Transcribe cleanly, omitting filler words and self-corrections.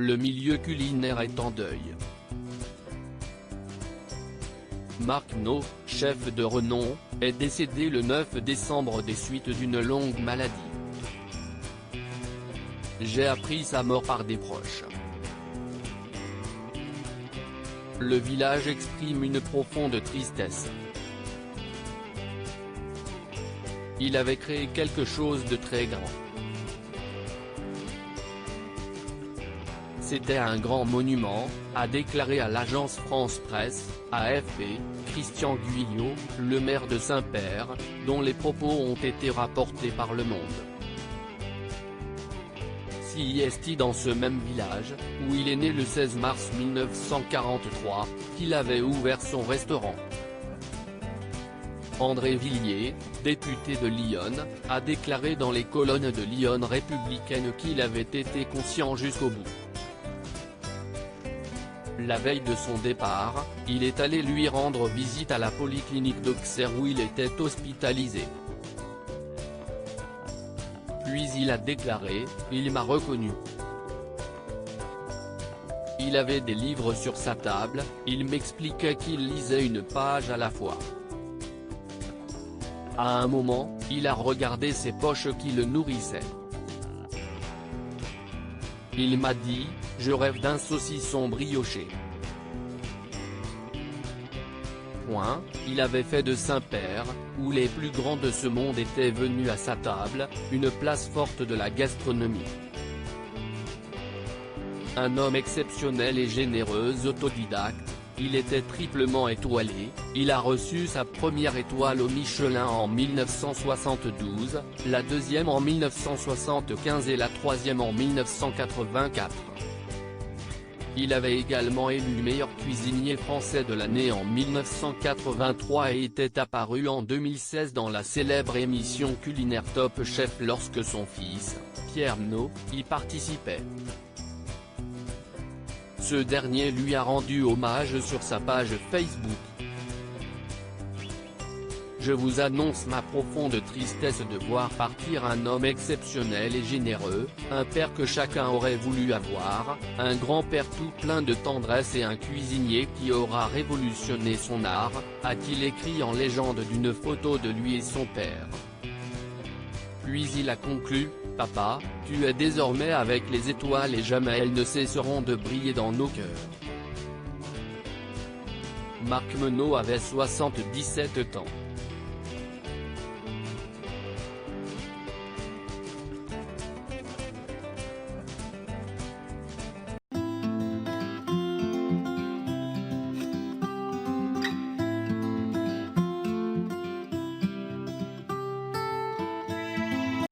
Le milieu culinaire est en deuil. Marc Menot, chef de renom, est décédé le 9 décembre des suites d'une longue maladie. J'ai appris sa mort par des proches. Le village exprime une profonde tristesse. Il avait créé quelque chose de très grand. C'était un grand monument, a déclaré à l'agence France Presse, AFP, Christian Guilliot, le maire de Saint-Père, dont les propos ont été rapportés par Le Monde. C'est dans ce même village, où il est né le 16 mars 1943, qu'il avait ouvert son restaurant. André Villiers, député de l'Yonne, a déclaré dans les colonnes de l'Yonne républicaine qu'il avait été conscient jusqu'au bout. La veille de son départ, il est allé lui rendre visite à la polyclinique d'Auxerre où il était hospitalisé. Puis il a déclaré « Il m'a reconnu. Il avait des livres sur sa table, il m'expliquait qu'il lisait une page à la fois. À un moment, il a regardé ses poches qui le nourrissaient. Il m'a dit, je rêve d'un saucisson brioché. » Il avait fait de Saint-Père, où les plus grands de ce monde étaient venus à sa table, une place forte de la gastronomie. Un homme exceptionnel et généreux autodidacte, il était triplement étoilé, il a reçu sa première étoile au Michelin en 1972, la deuxième en 1975 et la troisième en 1984. Il avait également élu meilleur cuisinier français de l'année en 1983 et était apparu en 2016 dans la célèbre émission culinaire Top Chef lorsque son fils, Pierre Menot, y participait. Ce dernier lui a rendu hommage sur sa page Facebook. Je vous annonce ma profonde tristesse de voir partir un homme exceptionnel et généreux, un père que chacun aurait voulu avoir, un grand-père tout plein de tendresse et un cuisinier qui aura révolutionné son art, a-t-il écrit en légende d'une photo de lui et son père. Puis il a conclu, « Papa, tu es désormais avec les étoiles et jamais elles ne cesseront de briller dans nos cœurs. » Marc Menot avait 77 ans.